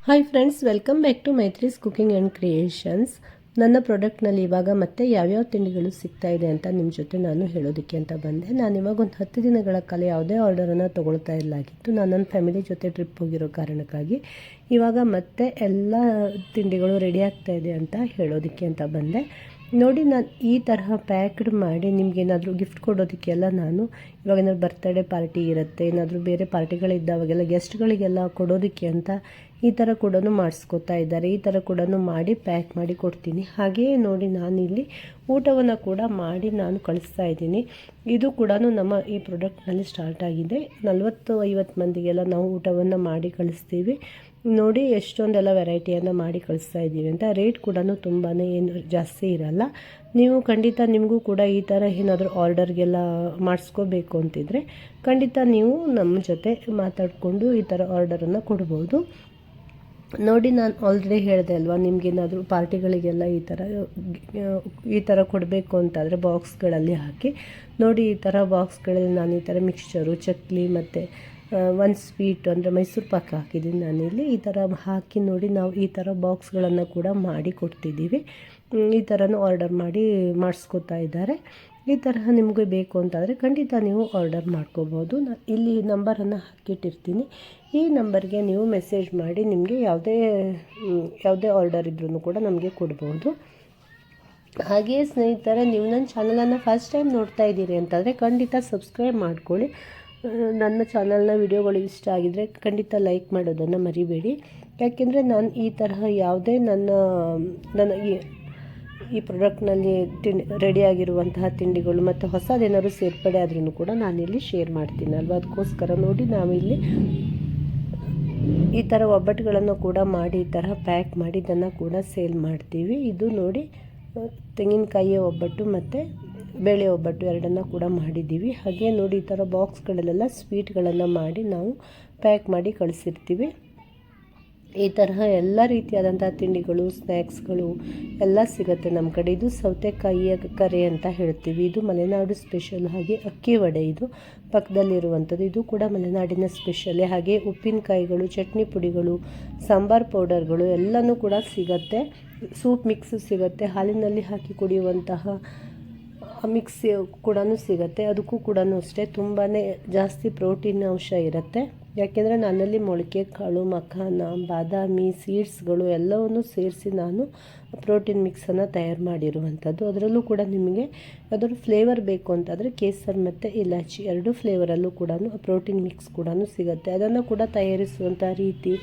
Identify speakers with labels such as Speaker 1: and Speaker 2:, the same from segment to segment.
Speaker 1: Hi friends, welcome back to Maitri's cooking and creations. ನನ್ನ ಪ್ರಾಡಕ್ಟ್ನಲ್ಲಿ ಇವಾಗ ಮತ್ತೆ ಯಾವ್ಯಾವ ತಿಂಡಿಗಳು ಸಿಗ್ತಾ ಇದೆ ಅಂತ ನಿಮ್ಮ ಜೊತೆ ನಾನು ಹೇಳೋದಕ್ಕೆ ಅಂತ ಬಂದೆ. ನಾನು ಇವಾಗ ಒಂದು 10 ದಿನಗಳ ಕಾಲ ಯಾವುದೇ ಆರ್ಡರನ್ನು ತೊಗೊಳ್ತಾ ಇರಲಾಗಿತ್ತು. ನಾನು ನನ್ನ ಫ್ಯಾಮಿಲಿ ಜೊತೆ ಟ್ರಿಪ್ ಹೋಗಿರೋ ಕಾರಣಕ್ಕಾಗಿ ಇವಾಗ ಮತ್ತೆ ಎಲ್ಲ ತಿಂಡಿಗಳು ರೆಡಿ ಆಗ್ತಾ ಇದೆ ಅಂತ ಹೇಳೋದಕ್ಕೆ ಅಂತ ಬಂದೆ. ನೋಡಿ, ನಾನು ಈ ತರಹ ಪ್ಯಾಕ್ಡ್ ಮಾಡಿ ನಿಮಗೇನಾದರೂ ಗಿಫ್ಟ್ ಕೊಡೋದಕ್ಕೆಲ್ಲ ನಾನು ಇವಾಗ ಏನಾದ್ರು ಬರ್ತ್ಡೇ ಪಾರ್ಟಿ ಇರುತ್ತೆ, ಏನಾದರೂ ಬೇರೆ ಪಾರ್ಟಿಗಳಿದ್ದಾವಾಗೆಲ್ಲ ಗೆಸ್ಟ್ಗಳಿಗೆಲ್ಲ ಕೊಡೋದಕ್ಕೆ ಅಂತ ಈ ಥರ ಕೂಡ ಮಾಡಿಸ್ಕೊತಾ ಇದ್ದಾರೆ. ಈ ಥರ ಕೂಡ ಮಾಡಿ ಪ್ಯಾಕ್ ಮಾಡಿ ಕೊಡ್ತೀನಿ. ಹಾಗೆಯೇ ನೋಡಿ, ನಾನಿಲ್ಲಿ ಊಟವನ್ನು ಕೂಡ ಮಾಡಿ ನಾನು ಕಳಿಸ್ತಾ ಇದ್ದೀನಿ. ಇದು ಕೂಡ ನಮ್ಮ ಈ ಪ್ರಾಡಕ್ಟ್ನಲ್ಲಿ ಸ್ಟಾರ್ಟ್ ಆಗಿದೆ. 40-50 ಮಂದಿಗೆಲ್ಲ ನಾವು ಊಟವನ್ನು ಮಾಡಿ ಕಳಿಸ್ತೀವಿ. ನೋಡಿ ಎಷ್ಟೊಂದೆಲ್ಲ ವೆರೈಟಿಯನ್ನು ಮಾಡಿ ಕಳಿಸ್ತಾ ಇದ್ದೀವಿ ಅಂತ. ರೇಟ್ ಕೂಡ ತುಂಬಾ ಏನು ಜಾಸ್ತಿ ಇರಲ್ಲ. ನೀವು ಖಂಡಿತ ನಿಮಗೂ ಕೂಡ ಈ ಥರ ಏನಾದರೂ ಆರ್ಡರ್ಗೆಲ್ಲ ಮಾಡಿಸ್ಕೋಬೇಕು ಅಂತಿದ್ರೆ ಖಂಡಿತ ನೀವು ನಮ್ಮ ಜೊತೆ ಮಾತಾಡಿಕೊಂಡು ಈ ಥರ ಆರ್ಡರನ್ನು ಕೊಡ್ಬೋದು. ನೋಡಿ, ನಾನು ಆಲ್ರೆಡಿ ಹೇಳಿದೆ ಅಲ್ವಾ, ನಿಮಗೇನಾದರೂ ಪಾರ್ಟಿಗಳಿಗೆಲ್ಲ ಈ ಥರ ಕೊಡಬೇಕು ಅಂತಾದರೆ ಬಾಕ್ಸ್ಗಳಲ್ಲಿ ಹಾಕಿ ನೋಡಿ. ಈ ಥರ ಬಾಕ್ಸ್ಗಳಲ್ಲಿ ನಾನು ಈ ಥರ ಮಿಕ್ಸ್ಚರು, ಚಕ್ಲಿ ಮತ್ತು ಒಂದು ಸ್ವೀಟ್ ಅಂದರೆ ಮೈಸೂರು ಪಾಕ ಹಾಕಿದ್ದೀನಿ ನಾನಿಲ್ಲಿ. ಈ ಥರ ಹಾಕಿ ನೋಡಿ, ನಾವು ಈ ಥರ ಬಾಕ್ಸ್ಗಳನ್ನು ಕೂಡ ಮಾಡಿ ಕೊಡ್ತಿದ್ದೀವಿ. ಈ ಥರನೂ ಆರ್ಡರ್ ಮಾಡಿ ಮಾಡಿಸ್ಕೊತಾ ಇದ್ದಾರೆ. ಈ ತರಹ ನಿಮಗೆ ಬೇಕು ಅಂತಾದರೆ ಖಂಡಿತ ನೀವು ಆರ್ಡರ್ ಮಾಡ್ಕೋಬೋದು. ನಾನು ಇಲ್ಲಿ ನಂಬರನ್ನು ಹಾಕಿಟ್ಟಿರ್ತೀನಿ. ಈ ನಂಬರ್ಗೆ ನೀವು ಮೆಸೇಜ್ ಮಾಡಿ ನಿಮಗೆ ಯಾವುದೇ ಆರ್ಡರ್ ಇದ್ರೂ ಕೂಡ ನಮಗೆ ಕೊಡ್ಬೋದು. ಹಾಗೆಯೇ ಸ್ನೇಹಿತರೆ, ನೀವು ನನ್ನ ಚಾನಲನ್ನು ಫಸ್ಟ್ ಟೈಮ್ ನೋಡ್ತಾ ಇದ್ದೀರಿ ಅಂತಂದರೆ ಖಂಡಿತ ಸಬ್ಸ್ಕ್ರೈಬ್ ಮಾಡ್ಕೊಳ್ಳಿ. ನನ್ನ ಚಾನಲ್ನ ವಿಡಿಯೋಗಳು ಇಷ್ಟ ಆಗಿದರೆ ಖಂಡಿತ ಲೈಕ್ ಮಾಡೋದನ್ನು ಮರಿಬೇಡಿ. ಯಾಕೆಂದರೆ ನಾನು ಈ ತರಹ ಯಾವುದೇ ನನ್ನ ಈ ಪ್ರಾಡಕ್ಟ್ನಲ್ಲಿ ರೆಡಿಯಾಗಿರುವಂತಹ ತಿಂಡಿಗಳು ಮತ್ತು ಹೊಸದೇನಾದ್ರು ಸೇರ್ಪಡೆ ಆದ್ರೂ ಕೂಡ ನಾನಿಲ್ಲಿ ಶೇರ್ ಮಾಡ್ತೀನಿ ಅಲ್ವಾ. ಅದಕ್ಕೋಸ್ಕರ ನೋಡಿ, ನಾವಿಲ್ಲಿ ಈ ಥರ ಒಬ್ಬಟ್ಟುಗಳನ್ನು ಕೂಡ ಮಾಡಿ ಈ ಥರ ಪ್ಯಾಕ್ ಮಾಡಿ ಇದನ್ನು ಕೂಡ ಸೇಲ್ ಮಾಡ್ತೀವಿ. ಇದು ನೋಡಿ, ತೆಂಗಿನಕಾಯಿಯ ಒಬ್ಬಟ್ಟು ಮತ್ತು ಬೇಳೆ ಒಬ್ಬಟ್ಟು ಎರಡನ್ನು ಕೂಡ ಮಾಡಿದ್ದೀವಿ. ಹಾಗೆ ನೋಡಿ, ಈ ಥರ ಬಾಕ್ಸ್ಗಳಲ್ಲೆಲ್ಲ ಸ್ವೀಟ್ಗಳನ್ನು ಮಾಡಿ ನಾವು ಪ್ಯಾಕ್ ಮಾಡಿ ಕಳಿಸಿರ್ತೀವಿ. ಈ ತರಹ ಎಲ್ಲ ರೀತಿಯಾದಂಥ ತಿಂಡಿಗಳು, ಸ್ನ್ಯಾಕ್ಸ್ಗಳು ಎಲ್ಲ ಸಿಗುತ್ತೆ ನಮ್ಮ ಕಡೆ. ಇದು ಸೌತೆಕಾಯಿಯ ಕರೆ ಅಂತ ಹೇಳ್ತೀವಿ. ಇದು ಮಲೆನಾಡು ಸ್ಪೆಷಲ್. ಹಾಗೆ ಅಕ್ಕಿ ವಡೆ ಇದು ಪಕ್ಕದಲ್ಲಿರುವಂಥದ್ದು. ಇದು ಕೂಡ ಮಲೆನಾಡಿನ ಸ್ಪೆಷಲ್ಲೇ. ಹಾಗೆ ಉಪ್ಪಿನಕಾಯಿಗಳು, ಚಟ್ನಿ ಪುಡಿಗಳು, ಸಾಂಬಾರು ಪೌಡರ್ಗಳು ಎಲ್ಲನೂ ಕೂಡ ಸಿಗುತ್ತೆ. ಸೂಪ್ ಮಿಕ್ಸ್ ಸಿಗುತ್ತೆ. ಹಾಲಿನಲ್ಲಿ ಹಾಕಿ ಕುಡಿಯುವಂತಹ ಮಿಕ್ಸ್ ಕೂಡ ಸಿಗುತ್ತೆ. ಅದಕ್ಕೂ ಕೂಡ ಅಷ್ಟೇ ತುಂಬಾ ಜಾಸ್ತಿ ಪ್ರೋಟೀನ್ ಅಂಶ ಇರುತ್ತೆ. ಯಾಕೆಂದರೆ ನನ್ನಲ್ಲಿ ಮೊಳಕೆ ಕಾಳು, ಮಖಾನ, ಬಾದಾಮಿ, ಸೀಡ್ಸ್ಗಳು ಎಲ್ಲವನ್ನು ಸೇರಿಸಿ ನಾನು ಪ್ರೋಟೀನ್ ಮಿಕ್ಸನ್ನು ತಯಾರು ಮಾಡಿರುವಂಥದ್ದು. ಅದರಲ್ಲೂ ಕೂಡ ನಿಮಗೆ ಯಾವ್ದಾದ್ರು ಫ್ಲೇವರ್ ಬೇಕು ಅಂತಾದರೆ ಕೇಸರ್ ಮತ್ತು ಇಲಾಚಿ ಎರಡು ಫ್ಲೇವರಲ್ಲೂ ಕೂಡ ಪ್ರೋಟೀನ್ ಮಿಕ್ಸ್ ಕೂಡ ಸಿಗುತ್ತೆ. ಅದನ್ನು ಕೂಡ ತಯಾರಿಸುವಂಥ ರೀತಿ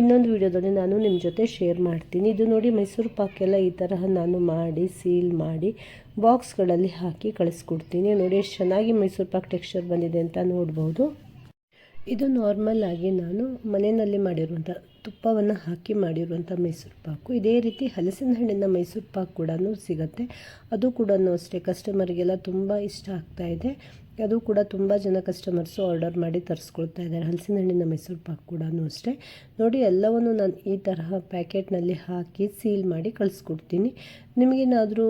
Speaker 1: ಇನ್ನೊಂದು ವಿಡಿಯೋದಲ್ಲಿ ನಾನು ನಿಮ್ಮ ಜೊತೆ ಶೇರ್ ಮಾಡ್ತೀನಿ. ಇದು ನೋಡಿ, ಮೈಸೂರು ಪಾಕೆಲ್ಲ ಈ ತರಹ ನಾನು ಮಾಡಿ ಸೀಲ್ ಮಾಡಿ ಬಾಕ್ಸ್ಗಳಲ್ಲಿ ಹಾಕಿ ಕಳಿಸ್ಕೊಡ್ತೀನಿ. ನೋಡಿ ಎಷ್ಟು ಚೆನ್ನಾಗಿ ಮೈಸೂರು ಪಾಕ್ ಟೆಕ್ಸ್ಚರ್ ಬಂದಿದೆ ಅಂತ ನೋಡ್ಬೋದು. ಇದು ನಾರ್ಮಲ್ ಆಗಿ ನಾನು ಮನೆಯಲ್ಲಿ ಮಾಡಿರುವಂಥ ತುಪ್ಪವನ್ನು ಹಾಕಿ ಮಾಡಿರುವಂಥ ಮೈಸೂರು ಪಾಕು. ಇದೇ ರೀತಿ ಹಲಸಿನ ಹಣ್ಣಿನ ಮೈಸೂರು ಪಾಕ್ ಕೂಡ ಸಿಗುತ್ತೆ. ಅದು ಕೂಡ ಅಷ್ಟೇ ಕಸ್ಟಮರ್ಗೆಲ್ಲ ತುಂಬ ಇಷ್ಟ ಆಗ್ತಾಯಿದೆ. ಅದು ಕೂಡ ತುಂಬ ಜನ ಕಸ್ಟಮರ್ಸು ಆರ್ಡರ್ ಮಾಡಿ ತರಿಸ್ಕೊಳ್ತಾ ಇದ್ದಾರೆ. ಹಲಸಿನ ಹಣ್ಣಿನ ಮೈಸೂರು ಪಾಕ್ ಕೂಡ ಅಷ್ಟೇ. ನೋಡಿ, ಎಲ್ಲವನ್ನು ನಾನು ಈ ತರಹ ಪ್ಯಾಕೆಟ್ನಲ್ಲಿ ಹಾಕಿ ಸೀಲ್ ಮಾಡಿ ಕಳಿಸ್ಕೊಡ್ತೀನಿ. ನಿಮಗೇನಾದರೂ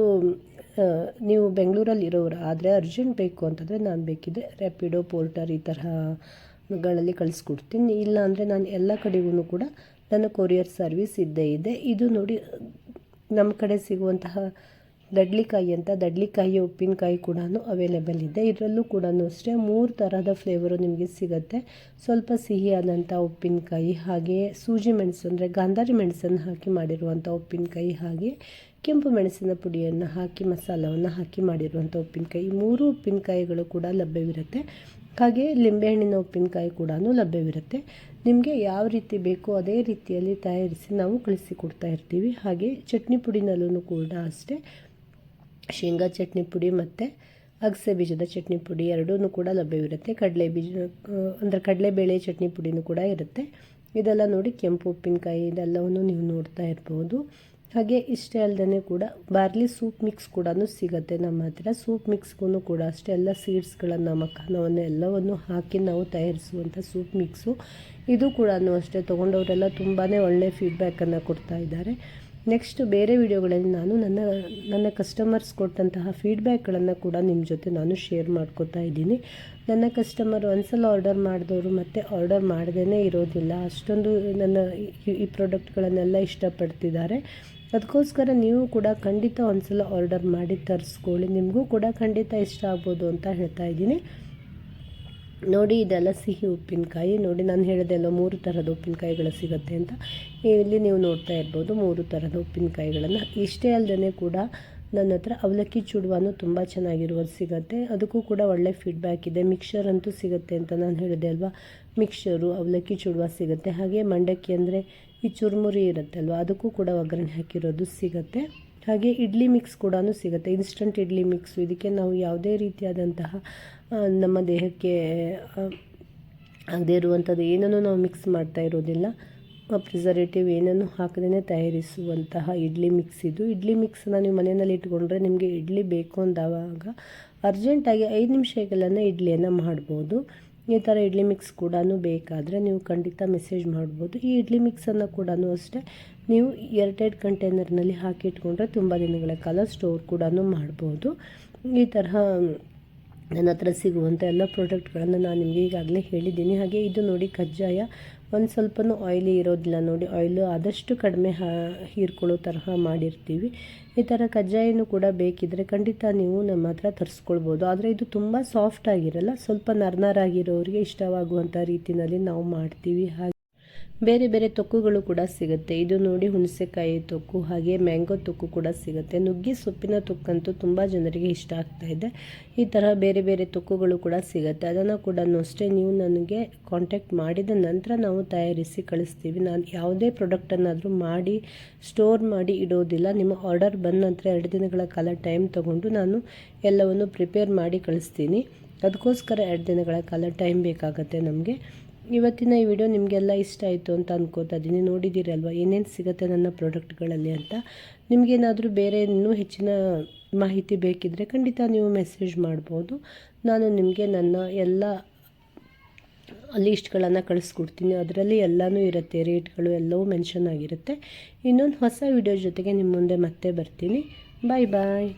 Speaker 1: ನೀವು ಬೆಂಗಳೂರಲ್ಲಿ ಇರೋರು ಆದರೆ ಅರ್ಜೆಂಟ್ ಬೇಕು ಅಂತಂದರೆ ನಾನು ಬೇಕಿದ್ದರೆ ರ್ಯಾಪಿಡೋ, ಪೋರ್ಟರ್ ಈ ತರಹಗಳಲ್ಲಿ ಕಳಿಸ್ಕೊಡ್ತೀನಿ. ಇಲ್ಲ ಅಂದರೆ ನಾನು ಎಲ್ಲ ಕಡೆಗೂ ಕೂಡ ನನ್ನ ಕೊರಿಯರ್ ಸರ್ವಿಸ್ ಇದ್ದೇ ಇದೆ. ಇದು ನೋಡಿ, ನಮ್ಮ ಕಡೆ ಸಿಗುವಂತಹ ದಡ್ಲಿಕಾಯಿ ಅಂತ, ದಡ್ಲಿಕಾಯಿಯ ಉಪ್ಪಿನಕಾಯಿ ಕೂಡ ಅವೈಲೇಬಲ್ ಇದೆ. ಇದರಲ್ಲೂ ಕೂಡ ಅಷ್ಟೇ 3 ಥರದ ಫ್ಲೇವರು ನಿಮಗೆ ಸಿಗುತ್ತೆ. ಸ್ವಲ್ಪ ಸಿಹಿಯಾದಂಥ ಉಪ್ಪಿನಕಾಯಿ, ಹಾಗೆಯೇ ಸೂಜಿ ಮೆಣಸು ಅಂದರೆ ಗಾಂಧಾರಿ ಮೆಣಸನ್ನು ಹಾಕಿ ಮಾಡಿರುವಂಥ ಉಪ್ಪಿನಕಾಯಿ, ಹಾಗೆ ಕೆಂಪು ಮೆಣಸಿನ ಪುಡಿಯನ್ನು ಹಾಕಿ ಮಸಾಲವನ್ನು ಹಾಕಿ ಮಾಡಿರುವಂಥ ಉಪ್ಪಿನಕಾಯಿ. 3 ಉಪ್ಪಿನಕಾಯಿಗಳು ಕೂಡ ಲಭ್ಯವಿರುತ್ತೆ. ಹಾಗೆ ಲಿಂಬೆಹಣ್ಣಿನ ಉಪ್ಪಿನಕಾಯಿ ಕೂಡ ಲಭ್ಯವಿರುತ್ತೆ. ನಿಮಗೆ ಯಾವ ರೀತಿ ಬೇಕೋ ಅದೇ ರೀತಿಯಲ್ಲಿ ತಯಾರಿಸಿ ನಾವು ಕಳಿಸಿಕೊಡ್ತಾ ಇರ್ತೀವಿ. ಹಾಗೆ ಚಟ್ನಿ ಪುಡಿನಲ್ಲೂ ಕೂಡ ಅಷ್ಟೇ ಶೇಂಗಾ ಚಟ್ನಿ ಪುಡಿ ಮತ್ತು ಅಗಸೆ ಬೀಜದ ಚಟ್ನಿ ಪುಡಿ ಎರಡೂ ಕೂಡ ಲಭ್ಯವಿರುತ್ತೆ. ಕಡಲೆಬೇಳೆ ಚಟ್ನಿ ಪುಡಿನೂ ಕೂಡ ಇರುತ್ತೆ. ಇದೆಲ್ಲ ನೋಡಿ, ಕೆಂಪು ಉಪ್ಪಿನಕಾಯಿ ಇದೆಲ್ಲವನ್ನು ನೀವು ನೋಡ್ತಾ ಇರ್ಬೋದು. ಹಾಗೆ ಇಷ್ಟೇ ಅಲ್ಲದೆ ಕೂಡ ಬಾರ್ಲಿ ಸೂಪ್ ಮಿಕ್ಸ್ ಕೂಡ ಸಿಗುತ್ತೆ ನಮ್ಮ ಹತ್ರ. ಸೂಪ್ ಮಿಕ್ಸ್ಗೂ ಕೂಡ ಅಷ್ಟೇ ಎಲ್ಲ ಸೀಡ್ಸ್ಗಳನ್ನು, ಮಖಾನವನ್ನು ಎಲ್ಲವನ್ನು ಹಾಕಿ ನಾವು ತಯಾರಿಸುವಂಥ ಸೂಪ್ ಮಿಕ್ಸು. ಇದು ಕೂಡ ಅಷ್ಟೇ ತೊಗೊಂಡವರೆಲ್ಲ ತುಂಬಾ ಒಳ್ಳೆಯ ಫೀಡ್ಬ್ಯಾಕನ್ನು ಕೊಡ್ತಾ ಇದ್ದಾರೆ. ನೆಕ್ಸ್ಟ್ ಬೇರೆ ವಿಡಿಯೋಗಳಲ್ಲಿ ನಾನು ನನ್ನ ಕಸ್ಟಮರ್ಸ್ ಕೊಟ್ಟಂತಹ ಫೀಡ್ಬ್ಯಾಕ್ಗಳನ್ನು ಕೂಡ ನಿಮ್ಮ ಜೊತೆ ನಾನು ಶೇರ್ ಮಾಡ್ಕೋತಾ ಇದ್ದೀನಿ. ನನ್ನ ಕಸ್ಟಮರ್ ಒಂದ್ಸಲ ಆರ್ಡರ್ ಮಾಡಿದವರು ಮತ್ತೆ ಆರ್ಡರ್ ಮಾಡದೇ ಇರೋದಿಲ್ಲ, ಅಷ್ಟೊಂದು ನನ್ನ ಈ ಪ್ರಾಡಕ್ಟ್ಗಳನ್ನೆಲ್ಲ ಇಷ್ಟಪಡ್ತಿದ್ದಾರೆ. ಅದಕ್ಕೋಸ್ಕರ ನೀವು ಕೂಡ ಖಂಡಿತ ಒಂದ್ಸಲ ಆರ್ಡರ್ ಮಾಡಿ ತರಿಸ್ಕೊಳ್ಳಿ, ನಿಮಗೂ ಕೂಡ ಖಂಡಿತ ಇಷ್ಟ ಆಗ್ಬೋದು ಅಂತ ಹೇಳ್ತಾ ಇದ್ದೀನಿ. ನೋಡಿ ಇದೆಲ್ಲ ಸಿಹಿ ಉಪ್ಪಿನಕಾಯಿ. ನೋಡಿ ನಾನು ಹೇಳಿದೆಲ್ಲ 3 ಥರದ ಉಪ್ಪಿನಕಾಯಿಗಳು ಸಿಗುತ್ತೆ ಅಂತ. ಇಲ್ಲಿ ನೀವು ನೋಡ್ತಾ ಇರ್ಬೋದು 3 ಥರದ ಉಪ್ಪಿನಕಾಯಿಗಳನ್ನು. ಇಷ್ಟೇ ಅಲ್ಲದೆ ಕೂಡ ನನ್ನ ಹತ್ರ ಅವಲಕ್ಕಿ ಚೂಡುವಾನು ತುಂಬ ಚೆನ್ನಾಗಿರೋದು ಸಿಗುತ್ತೆ, ಅದಕ್ಕೂ ಕೂಡ ಒಳ್ಳೆ ಫೀಡ್ಬ್ಯಾಕ್ ಇದೆ. ಮಿಕ್ಸರ್ ಅಂತೂ ಸಿಗುತ್ತೆ ಅಂತ ನಾನು ಹೇಳಿದೆ ಅಲ್ವಾ, ಮಿಕ್ಸರು ಅವಲಕ್ಕಿ ಚೂಡುವ ಸಿಗುತ್ತೆ. ಹಾಗೆ ಮಂಡಕ್ಕಿ ಅಂದರೆ ಈ ಚುರುಮುರಿ ಇರುತ್ತೆ ಅಲ್ವಾ, ಅದಕ್ಕೂ ಕೂಡ ಒಗ್ಗರಣೆ ಹಾಕಿರೋದು ಸಿಗುತ್ತೆ. ಹಾಗೆ ಇಡ್ಲಿ ಮಿಕ್ಸ್ ಕೂಡ ಸಿಗುತ್ತೆ, ಇನ್ಸ್ಟಂಟ್ ಇಡ್ಲಿ ಮಿಕ್ಸು. ಇದಕ್ಕೆ ನಾವು ಯಾವುದೇ ರೀತಿಯಾದಂತಹ ನಮ್ಮ ದೇಹಕ್ಕೆ ಆಗದೇ ಇರುವಂಥದ್ದು ಏನನ್ನು ನಾವು ಮಿಕ್ಸ್ ಮಾಡ್ತಾ ಇರೋದಿಲ್ಲ, ಪ್ರಿಸರ್ವೇಟಿವ್ ಏನನ್ನು ಹಾಕದೇ ತಯಾರಿಸುವಂತಹ ಇಡ್ಲಿ ಮಿಕ್ಸ್ ಇದು. ಇಡ್ಲಿ ಮಿಕ್ಸನ್ನ ನೀವು ಮನೆಯಲ್ಲಿ ಇಟ್ಕೊಂಡ್ರೆ ನಿಮಗೆ ಇಡ್ಲಿ ಬೇಕು ಅಂದಾಗ ಅರ್ಜೆಂಟಾಗಿ 5 ನಿಮಿಷಗಳನ್ನೇ ಇಡ್ಲಿಯನ್ನು ಮಾಡ್ಬೋದು. ಈ ಥರ ಇಡ್ಲಿ ಮಿಕ್ಸ್ ಕೂಡ ಬೇಕಾದರೆ ನೀವು ಖಂಡಿತ ಮೆಸೇಜ್ ಮಾಡ್ಬೋದು. ಈ ಇಡ್ಲಿ ಮಿಕ್ಸನ್ನು ಕೂಡ ಅಷ್ಟೇ ನೀವು ಏರ್ಟೈಟ್ ಕಂಟೈನರ್ನಲ್ಲಿ ಹಾಕಿಟ್ಕೊಂಡ್ರೆ ತುಂಬ ದಿನಗಳ ಕಾಲ ಸ್ಟೋರ್ ಕೂಡ ಮಾಡ್ಬೋದು. ಈ ತರಹ ನನ್ನ ಹತ್ರ ಸಿಗುವಂಥ ಎಲ್ಲ ಪ್ರಾಡಕ್ಟ್ಗಳನ್ನು ನಾನು ನಿಮಗೆ ಈಗಾಗಲೇ ಹೇಳಿದ್ದೀನಿ. ಹಾಗೆ ಇದು ನೋಡಿ ಕಜ್ಜಾಯ, ಒಂದು ಸ್ವಲ್ಪನೂ ಆಯಿಲಿ ಇರೋದಿಲ್ಲ ನೋಡಿ, ಆಯಿಲು ಆದಷ್ಟು ಕಡಿಮೆ ಹೀರ್ಕೊಳ್ಳೋ ತರಹ ಮಾಡಿರ್ತೀವಿ. ಈ ಥರ ಕಜ್ಜಾಯನೂ ಕೂಡ ಬೇಕಿದ್ದರೆ ಖಂಡಿತ ನೀವು ನಮ್ಮ ಹತ್ರ ತರಿಸ್ಕೊಳ್ಬೋದು. ಆದರೆ ಇದು ತುಂಬ ಸಾಫ್ಟ್ ಆಗಿರಲ್ಲ, ಸ್ವಲ್ಪ ನರ್ನರಾಗಿರೋರಿಗೆ ಇಷ್ಟವಾಗುವಂಥ ರೀತಿಯಲ್ಲಿ ನಾವು ಮಾಡ್ತೀವಿ. ಹಾಗೆ ಬೇರೆ ಬೇರೆ ತೊಕ್ಕುಗಳು ಕೂಡ ಸಿಗುತ್ತೆ. ಇದು ನೋಡಿ ಹುಣಸೆಕಾಯಿ ತೊಕ್ಕು, ಹಾಗೆ ಮ್ಯಾಂಗೋ ತೊಕ್ಕು ಕೂಡ ಸಿಗುತ್ತೆ. ನುಗ್ಗೆ ಸೊಪ್ಪಿನ ತೊಕ್ಕಂತೂ ತುಂಬ ಜನರಿಗೆ ಇಷ್ಟ ಆಗ್ತಾ ಇದೆ. ಈ ಥರ ಬೇರೆ ಬೇರೆ ತೊಕ್ಕುಗಳು ಕೂಡ ಸಿಗುತ್ತೆ. ಅದನ್ನು ಕೂಡ ಅಷ್ಟೇ ನೀವು ನನಗೆ ಕಾಂಟ್ಯಾಕ್ಟ್ ಮಾಡಿದ ನಂತರ ನಾವು ತಯಾರಿಸಿ ಕಳಿಸ್ತೀವಿ. ನಾನು ಯಾವುದೇ ಪ್ರಾಡಕ್ಟನ್ನಾದರೂ ಮಾಡಿ ಸ್ಟೋರ್ ಮಾಡಿ ಇಡೋದಿಲ್ಲ. ನಿಮ್ಮ ಆರ್ಡರ್ ಬಂದ ನಂತರ 2 ದಿನಗಳ ಕಾಲ ಟೈಮ್ ತೊಗೊಂಡು ನಾನು ಎಲ್ಲವನ್ನು ಪ್ರಿಪೇರ್ ಮಾಡಿ ಕಳಿಸ್ತೀನಿ. ಅದಕ್ಕೋಸ್ಕರ 2 ದಿನಗಳ ಕಾಲ ಟೈಮ್ ಬೇಕಾಗುತ್ತೆ ನಮಗೆ. ಇವತ್ತಿನ ಈ ವಿಡಿಯೋ ನಿಮಗೆಲ್ಲ ಇಷ್ಟ ಆಯಿತು ಅಂತ ಅಂದ್ಕೋತಾ ಇದ್ದೀನಿ. ನೋಡಿದ್ದೀರಲ್ವ ಏನೇನು ಸಿಗುತ್ತೆ ನನ್ನ ಪ್ರಾಡಕ್ಟ್ಗಳಲ್ಲಿ ಅಂತ. ನಿಮಗೇನಾದರೂ ಬೇರೆ ಇನ್ನೂ ಹೆಚ್ಚಿನ ಮಾಹಿತಿ ಬೇಕಿದ್ದರೆ ಖಂಡಿತ ನೀವು ಮೆಸೇಜ್ ಮಾಡ್ಬೋದು. ನಾನು ನಿಮಗೆ ನನ್ನ ಎಲ್ಲ ಲೀಸ್ಟ್ಗಳನ್ನು ಕಳಿಸ್ಕೊಡ್ತೀನಿ, ಅದರಲ್ಲಿ ಎಲ್ಲನೂ ಇರುತ್ತೆ, ರೇಟ್ಗಳು ಎಲ್ಲವೂ ಮೆನ್ಷನ್ ಆಗಿರುತ್ತೆ. ಇನ್ನೊಂದು ಹೊಸ ವಿಡಿಯೋ ಜೊತೆಗೆ ನಿಮ್ಮ ಮುಂದೆ ಮತ್ತೆ ಬರ್ತೀನಿ. ಬಾಯ್ ಬಾಯ್.